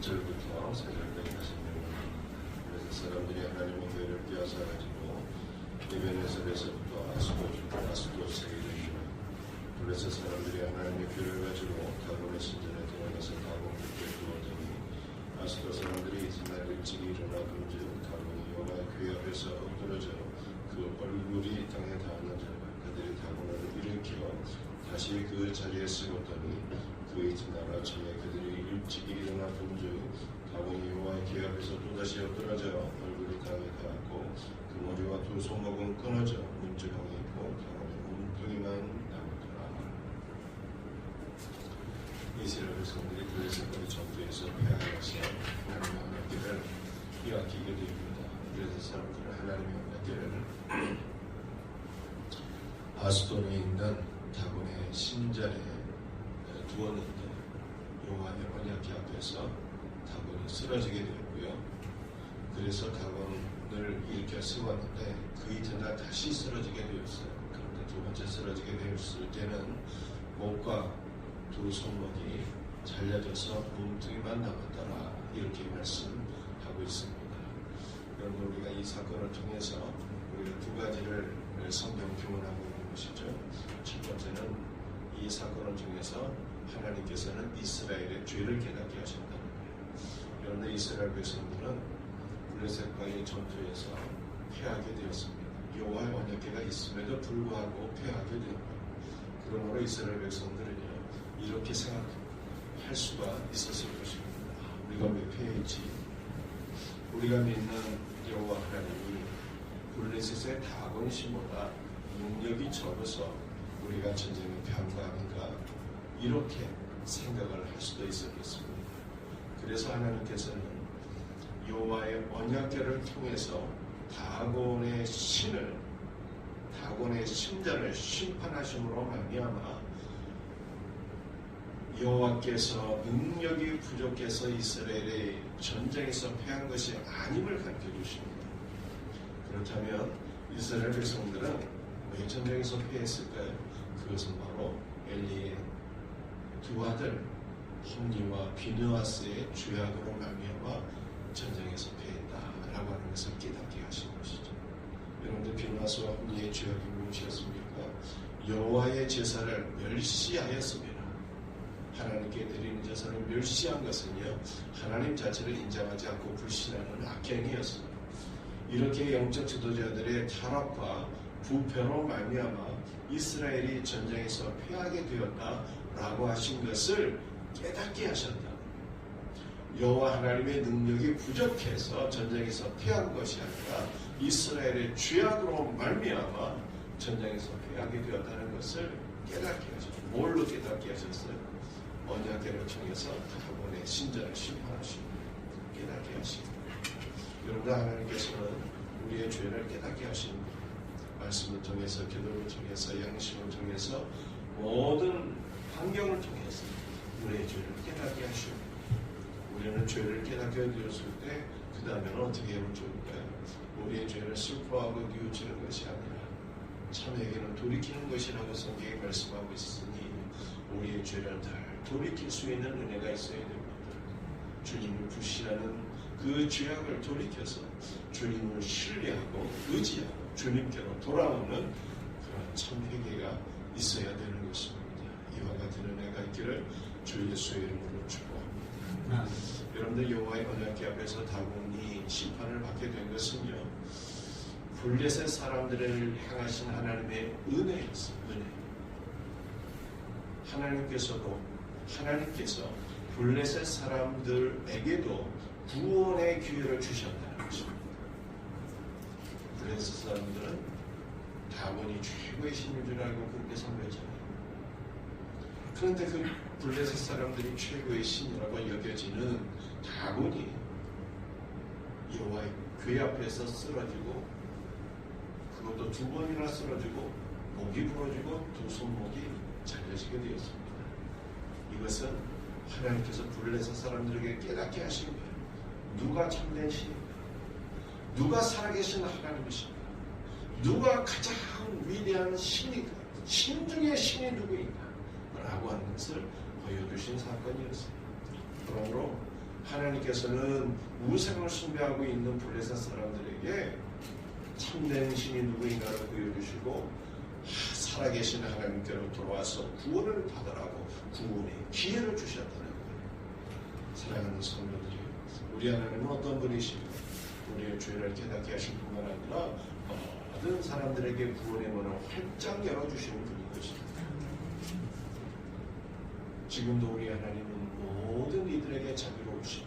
1절부터 4절까지 하신 내용, 그래서 사람들이 하나님의 교회를 빼앗아가지고 에베네셀에서부터 아스도스에 이르시며, 그래서 사람들이 하나님의 교회를 가지고 다곤의 신전에 들어가서 다곤에게 두었더니, 아스도 사람들이 이튿날 일찍 일어나 본즉 다곤이 여호와의 교회 앞에서 엎드러져 그 얼굴이 땅에 닿았는지라. 그들이 다곤을 일으켜 다시 그 자리에 세웠더니, 그 이튿날 아침에 그들이 일찍 일어나 본즉 다곤이 여호와의 교회 앞에서 또다시 엎드러져 얼굴이 땅에 닿았고, 그 머리와 두 손목은 끊어져 문지방에 있고 다곤의 몸뚱이만 남았더라. 이스라엘 백성들이 블레셋과의 전투에서 패하여서 하나님의 언약궤를 빼앗기게 됩니다. 그래서 사람들은 하나님의 언약궤를 아스돈에 있는 다곤의 신전에 두었는데, 여호와의 언약궤 앞에서 다곤이 쓰러지게 되었고요. 그래서 다곤을 일으켜 세웠는데 그 이튿날 다시 쓰러지게 되었어요. 그런데 두 번째 쓰러지게 되었을 때는 목과 두 손목이 잘려져서 몸뚱이만 남았더라, 이렇게 말씀하고 있습니다. 여러분, 우리가 이 사건을 통해서 우리가 두 가지를 성경 교훈하고 있는 것이죠. 첫 번째는 이 사건을 통해서 하나님께서는 이스라엘의 죄를 깨닫게 하셨다는 거예요. 그런데 이스라엘 백성들은 블레셋과의 전투에서 패하게 되었습니다. 여호와의 언약궤가 있음에도 불구하고 패하게 되었고, 그러므로 이스라엘 백성들은요, 이렇게 생각할 수가 있었을 것입니다. 우리가 왜 패했지? 우리가 믿는 여호와 하나님이 블레셋의 다곤 신보다 능력이 적어서 우리가 전쟁에 패한 거 아닌가, 이렇게 생각을 할 수도 있었겠습니다. 그래서 하나님께서는 여호와의 언약궤를 통해서 다곤의 신전을 심판하심으로 말미암아 여호와께서 능력이 부족해서 이스라엘의 전쟁에서 패한 것이 아님을 가르쳐 주십니다. 그렇다면 이스라엘 백성들은 왜 전쟁에서 패했을까요? 그것은 바로 엘리의 두 아들 홈니와 비느하스의 죄악으로 말미암아 전쟁에서 패했다라고 하는 것을 깨닫게 하신 것이죠. 여러분들, 비느하스와 홈니의 죄악이 무엇이었습니까? 여호와의 제사를 멸시하였습니다. 하나님께 드리는 제사를 멸시한 것은요, 하나님 자체를 인정하지 않고 불신하는 악행이었습니다. 이렇게 영적 지도자들의 타락과 부패로 말미암아 이스라엘이 전쟁에서 패하게 되었다라고 하신 것을 깨닫게 하셨다. 여호와 하나님의 능력이 부족해서 전쟁에서 패한 것이 아니라 이스라엘의 죄악으로 말미암아 전쟁에서 패하게 되었다는 것을 깨닫게 하셨다. 뭘로 깨닫게 하셨어요? 언약궤를 통해서 다곤의 신전을 심판하시고 깨닫게 하십니다. 여러분, 하나님께서는 우리의 죄를 깨닫게 하십니다. 말씀을 통해서, 기도를 통해서, 양심을 통해서, 모든 환경을 통해서 우리의 죄를 깨닫게 하시고, 우리는 죄를 깨닫게 되었을 때 그 다음에는 어떻게 하면 좋을까요? 우리의 죄를 슬퍼하고 뉘우치는 것이 아니라 참에게는 돌이키는 것이라고 성경에 말씀하고 있으니, 우리의 죄를 다 돌이킬 수 있는 은혜가 있어야 됩니다. 주님을 부시하는 그 죄악을 돌이켜서 주님을 신뢰하고 의지하고 주님께로 돌아오는 그런 참 회개가 있어야 되는 것입니다. 이와 같은 은혜가 있기를 주 예수의 이름으로 축복합니다. 여러분들, 여호와의 언약궤 앞에서 다곤이 심판을 받게 된 것은요, 블레셋 사람들을 향하신 하나님의 은혜였어요. 은혜. 하나님께서 블레셋 사람들에게도 구원의 기회를 주셨다는 것입니다. 블레셋 사람들은 다곤이 최고의 신인 줄 알고 그렇게 섬겼잖아요. 그런데 그 블레셋 사람들이 최고의 신이라고 여겨지는 다곤이 여호와의 궤 앞에서 쓰러지고, 그것도 두 번이나 쓰러지고, 목이 부러지고 두 손목이 잘려지게 되었습니다. 이것은 하나님께서 블레셋 사람들에게 깨닫게 하신 거예요. 누가 참된 신인가? 누가 살아계신 하나님이신가? 누가 가장 위대한 신인가? 신 중에 신이 누구인가? 라고 하는 것을 보여주신 사건이었어요. 그러므로 하나님께서는 우상을 숭배하고 있는 블레셋 사람들에게 참된 신이 누구인가를 보여주시고 살아계신 하나님께로 돌아와서 구원을 받으라고 구원의 기회를 주셨다는 거예요. 사랑하는 성도들이, 우리 하나님은 어떤 분이십니까? 우리의 죄를 깨닫게 하실 뿐만 아니라 모든 사람들에게 구원의 문을 활짝 열어주시는 분인 것입니다. 지금도 우리 하나님은 모든 이들에게 자비로우시며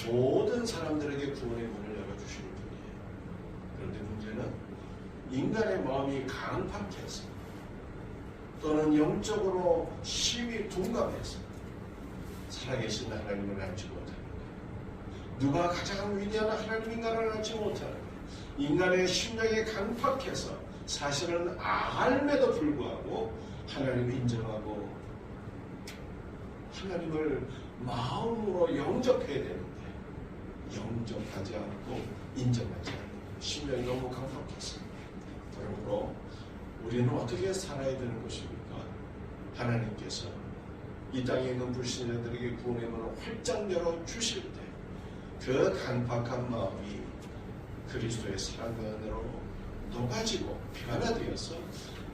모든 사람들에게 구원의 문을 열어주시는 분이에요. 그런데 문제는 인간의 마음이 강팍해서 또는 영적으로 심히 둔감해서 살아계신 하나님을 알지 못합니다. 누가 가장 위대한 하나님인가를 알지 못하는 인간의 심령이 강팍해서 사실은 알매도 불구하고 하나님을 인정하고 하나님을 마음으로 영접해야 되는데 영접하지 않고 인정하지 않고 심령이 너무 강팍해서, 그러므로 우리는 어떻게 살아야 되는 것입니까? 하나님께서 이 땅에 있는 불신자들에게 구원의 문을 활짝 열어주실 때 그 강팍한 마음이 그리스도의 사랑으로 녹아지고 변화되어서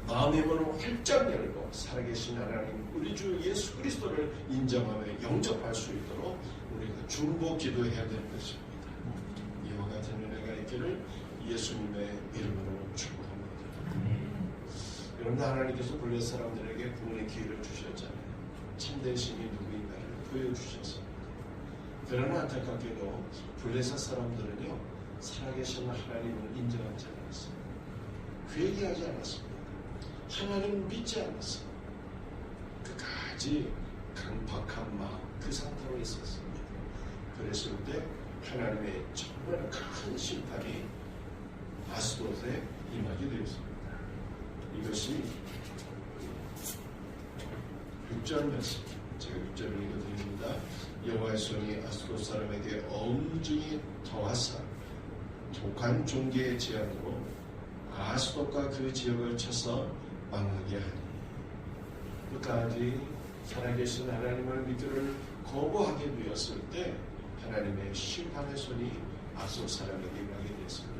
마음의 문을 활짝 열고 살아계신 하나님 우리 주 예수 그리스도를 인정하며 영접할 수 있도록 우리가 중보 기도해야 되는 것입니다. 이와 같은 은혜가 있기를 예수님의 이름으로 축복합니다. 여러분, 하나님께서 블레셋 사람들에게 구원의 기회를 주셨잖아요. 참된 신이 누구인가를 보여주셨습니다. 그러나 안타깝게도 블레셋 사람들은요, 살아계신 하나님을 인정하지 않았습니다. 회개하지 않았습니다. 하나님을 믿지 않았습니다. 끝까지 강팍한 마음, 그 상태로 있었습니다. 그랬을 때 하나님의 정말 큰 심판이 아스돗에 임하게 되었습니다. 이것이 6절 말씀, 제가 6절을 읽어드립니다. 여호와의 손이 아스돗 사람에게 엄중히 더하사 독한 종기의 재앙으로 아스돗과 그 지역을 쳐서 망하게 하니, 끝까지 살아계신 하나님을 믿기를 거부하게 되었을 때 하나님의 심판의 손이 아스돗 사람에게 임하게 되었습니다.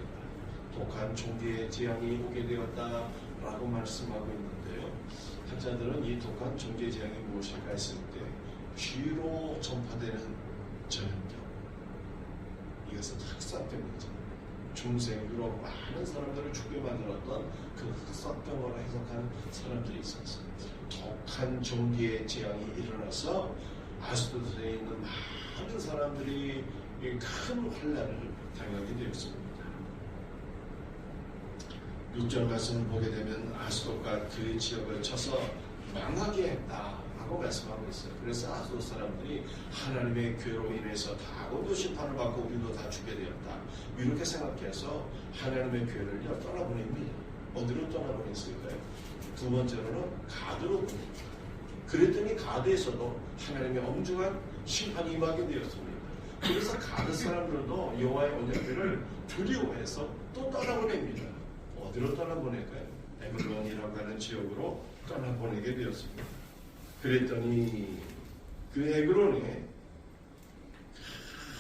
독한 종기의 재앙이 오게 되었다라고 말씀하고 있는데요, 학자들은 이 독한 종기의 재앙이 무엇일까 했을 때 쥐로 전파되는 전염병, 이것은 흑사병이죠. 중세 유럽 많은 사람들을 죽게 만들었던 그 흑사병으로 해석한 사람들이 있었어요. 독한 종기의 재앙이 일어나서 아스돗에 있는 많은 사람들이 큰 환난을 당하게 되었습니다. 6절 말씀을 보게 되면 아스돗과 그 지역을 쳐서 망하게 했다라고 말씀하고 있어요. 그래서 아스돗 사람들이 하나님의 교회로 인해서 다 모두 심판을 받고 우리도 다 죽게 되었다, 이렇게 생각해서 하나님의 교회를 떠나보냅니다. 어디로 떠나보냈을까요? 두 번째로는 가드로 보냅니다. 그랬더니 가드에서도 하나님의 엄중한 심판이 임하게 되었습니다. 그래서 가드 사람들도 여호와의 언약궤를 두려워해서 또 떠나보냅니다. 어디로 떠나보낼까요? 에글론이라고 하는 지역으로 떠나보내게 되었습니다. 그랬더니 그 에글론에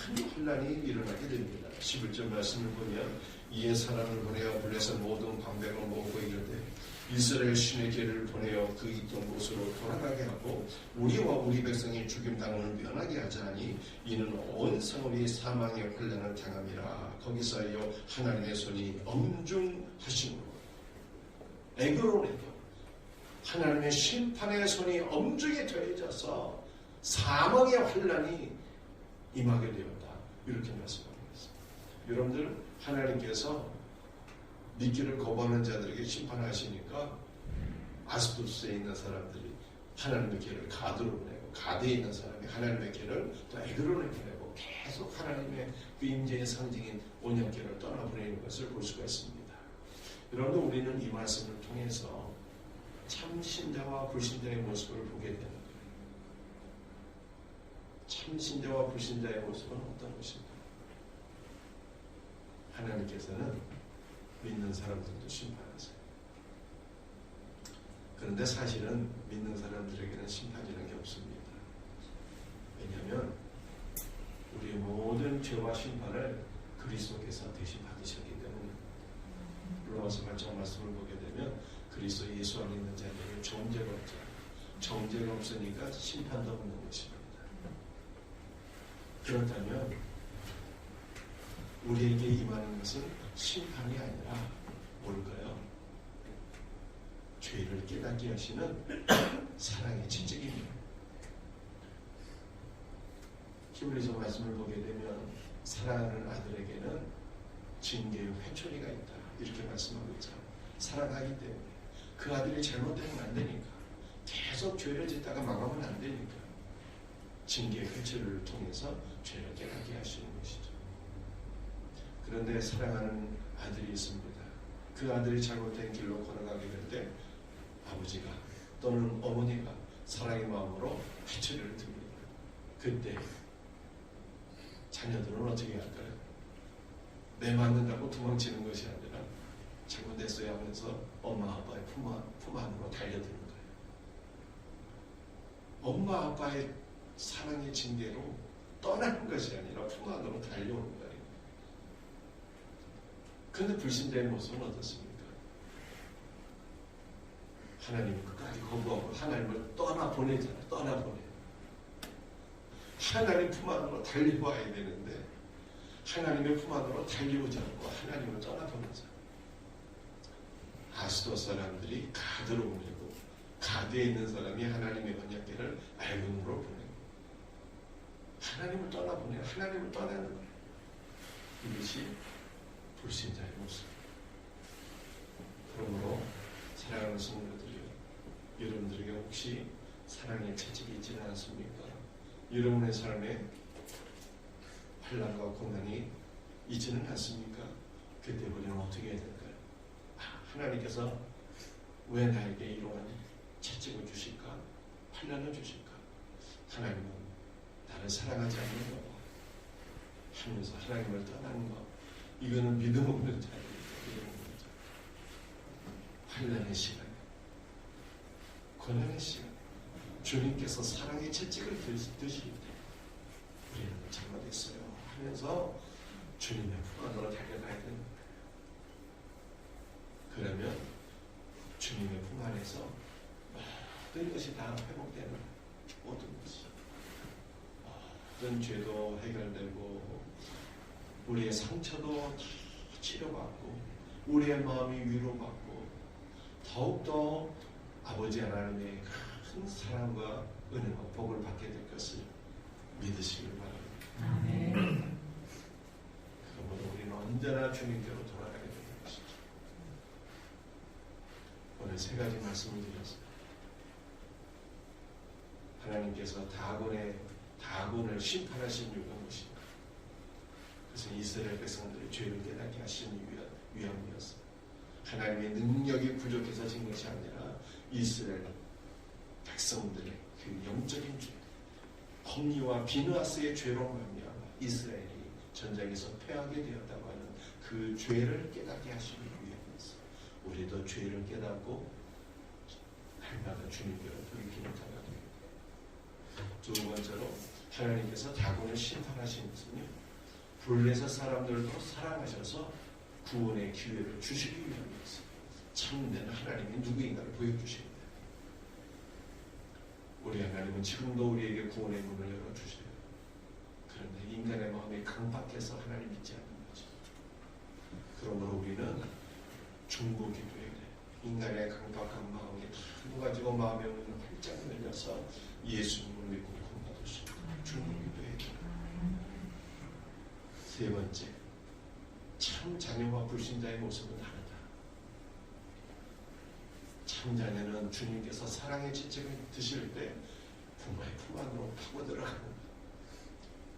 큰 혼란이 일어나게 됩니다. 11절 말씀을 보면 이에 사람을 보내어 블레셋 모든 방백을 모으고 이르되 이스라엘 신의 길을 보내어 그 있던 곳으로 돌아가게 하고 우리와 우리 백성이 죽임당을 면하게 하자니 이는 온 성읍이 사망의 혼란을 당함이라. 거기서요 하나님의 손이 엄중하심으로 에그론에도 하나님의 심판의 손이 엄중히 더해져서 사망의 혼란이 임하게 되었다, 이렇게 말씀하고 있습니다. 여러분들, 하나님께서 믿기를 거부하는 자들에게 심판하시니까 아스돗에 있는 사람들이 하나님의 길을 가드로 보내고, 가드에 있는 사람이 하나님의 길을 또 에그론에 보내고, 계속 하나님의 그 임재의 상징인 언약궤를 떠나보내는 것을 볼 수가 있습니다. 여러분들, 우리는 이 말씀을 통해서 참 신자와 불신자의 모습을 보게 되는 거예요. 참 신자와 불신자의 모습은 어떤 것입니까? 하나님께서는 믿는 사람들도 심판하세요. 그런데 사실은 믿는 사람들에게는 심판이라는 게 없습니다. 왜냐하면 죄와 심판을 그리스도께서 대신 받으셨기 때문에 로마서 8장 말씀을 보게 되면 그리스도 예수 안에 있는 자들에게 정죄가 없죠. 정죄가 없으니까 심판도 없는 것입니다. 그렇다면 우리에게 임하는 것은 심판이 아니라 뭘까요? 죄를 깨닫게 하시는 사랑의 채찍입니다. 히브리서 말씀을 보게 되면 사랑하는 아들에게는 징계의 회초리가 있다 이렇게 말씀하고 있죠. 사랑하기 때문에 그 아들이 잘못되면 안 되니까 계속 죄를 짓다가 망하면 안 되니까 징계의 회초리를 통해서 죄를 깨닫게 하시는 것이죠. 그런데 사랑하는 아들이 있습니다. 그 아들이 잘못된 길로 걸어가게 될 때 아버지가 또는 어머니가 사랑의 마음으로 회초리를 듭니다. 그때 자녀들은 어떻게 할까요? 내 맞는다고 도망치는 것이 아니라 잘못했어야 하면서 엄마 아빠의 품 안으로 달려드는 거예요. 엄마 아빠의 사랑의 징계로 떠나는 것이 아니라 품 안으로 달려오는 거예요. 그런데 불신자의 모습은 어떻습니까? 하나님을 끝까지 거부하고 하나님을 떠나보내잖아요. 떠나보내요. 하나님 품 안으로 달려와야 되는데 하나님의 품 안으로 달려오지 않고 하나님을 떠나보내잖아요. 아스도 사람들이 가드로 보내고 가드에 있는 사람이 하나님의 언약궤를 알근으로 보내고 하나님을 떠나보내요. 하나님을 떠나는 거예요. 이것이 불신자의 모습. 그러므로 사랑하는 성도들이요, 여러분들에게 혹시 사랑의 채찍이 있지는 않습니까? 여러분의 삶에 환난과 고난이 있지는 않습니까? 그때 우리는 어떻게 해야 될까요? 하나님께서 왜 나에게 이러한 채찍을 주실까? 환난을 주실까? 하나님은 나를 사랑하지 않는 거 하면서 하나님을 떠나는 거, 이거는 믿음 없는 자입니다. 환난의 시간, 고난의 시간, 주님께서 사랑의 채찍을 드실 때 우리는 잘못했어요 하면서 주님의 품 안으로 달려가야 됩니다. 그러면 주님의 품 안에서 모든 것이 다 회복되는, 모든 것이, 모든 죄도 해결되고 우리의 상처도 다 치료받고 우리의 마음이 위로받고 더욱더 아버지 하나님의 큰 사랑과 은혜와 복을 받게 될 것을 믿으시길 바랍니다. 아멘. 그러므로 우리는 언제나 주님께로 돌아가게 되는 것이죠. 오늘 세 가지 말씀을 드렸습니다. 하나님께서 다곤을 심판하신 이유가 무엇인가? 그것은 이스라엘 백성들의 죄를 깨닫게 하시는 위함이었습니다. 하나님의 능력이 부족해서 진 것이 아니라 이스라엘 백성들의 그 영적인 죄, 험리와 비느하스의 죄로 말미암아 이스라엘이 전쟁에서 패하게 되었다고 하는 그 죄를 깨닫게 하시는 위함이었습니다. 우리도 죄를 깨닫고 날마다 주님께로 돌이키는 자가 됩니다. 두 번째로 하나님께서 다곤을 심판하신 것은요, 블레셋 사람들도 사랑하셔서 구원의 기회를 주시기 위함이었어요. 참된 하나님이 누구인가를 보여주십니다. 우리 하나님은 지금도 우리에게 구원의 문을 열어주세요. 그런데 인간의 마음이 강박해서 하나님 믿지 않는 거죠. 그러므로 우리는 중보 기도해야 돼요. 인간의 강박한 마음이 다 가지고 마음의 문을 활짝 열려서 예수님을 믿고 구원받을 수 있는 중보 기도해야 돼요. 세 번째, 참 자녀와 불신자의 모습은 다르다. 참 자녀는 주님께서 사랑의 채찍을 드실 때 부모의 품 안으로 파고 들어가는 거예요.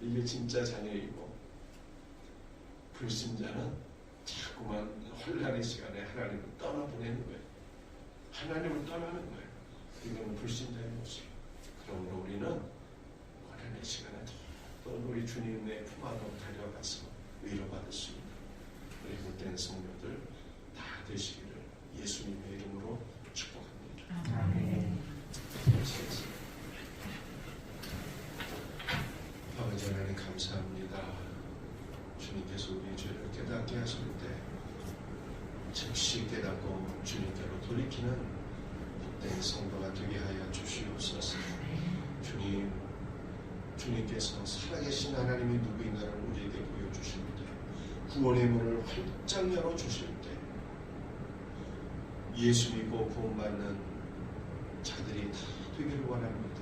이게 진짜 자녀이고, 불신자는 자꾸만 혼란의 시간에 하나님을 떠나보내는 거예요. 하나님을 떠나는 거예요. 이거는 불신자의 모습. 그러므로 우리는 혼란의 시간에 또 우리 주님의 품 안으로 달려가서 위로받을 수 있는 우리 못된 성도들 다 되시기를 예수님의 이름으로 축복합니다. 아멘. 아버지 하나님 감사합니다. 주님께서 우리의 죄를 깨닫게 하실 때 즉시 깨닫고 주님께로 돌이키는 복된 성도가 되게 하여 주시옵소서. 주님께서 살아계신 하나님이 누구인가를 우리에게 보여주실 때, 구원의 문을 활짝 열어주실 때, 예수 믿고 구원받는 자들이 다 되기를 원합니다.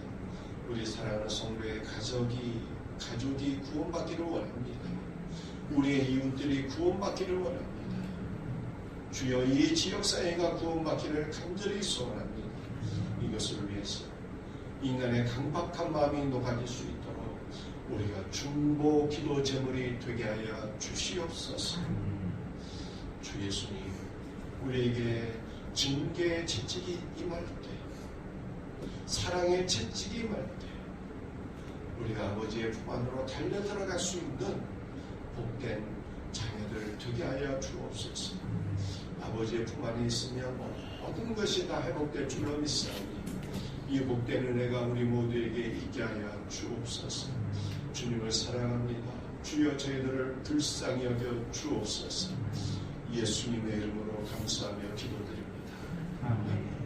우리 사랑하는 성도의 가족이 구원받기를 원합니다. 우리의 이웃들이 구원받기를 원합니다. 주여, 이 지역사회가 구원받기를 간절히 소원합니다. 이것을 위해서 인간의 강박한 마음이 녹아질 수 있도록 우리가 중보 기도 제물이 되게 하여 주시옵소서. 주 예수님, 우리에게 징계의 채찍이 임할 때, 사랑의 채찍이 임할 때, 우리가 아버지의 품 안으로 달려들어갈 수 있는 복된 자녀들 되게 하여 주옵소서. 아버지의 품 안에 있으면 모든 것이 다 회복될 줄로 믿사오니 이 복된 은혜가 우리 모두에게 있게 하여 주옵소서. 주님을 사랑합니다. 주여, 저희들을 불쌍히 여겨 주옵소서. 예수님의 이름으로 감사하며 기도드립니다. 아멘.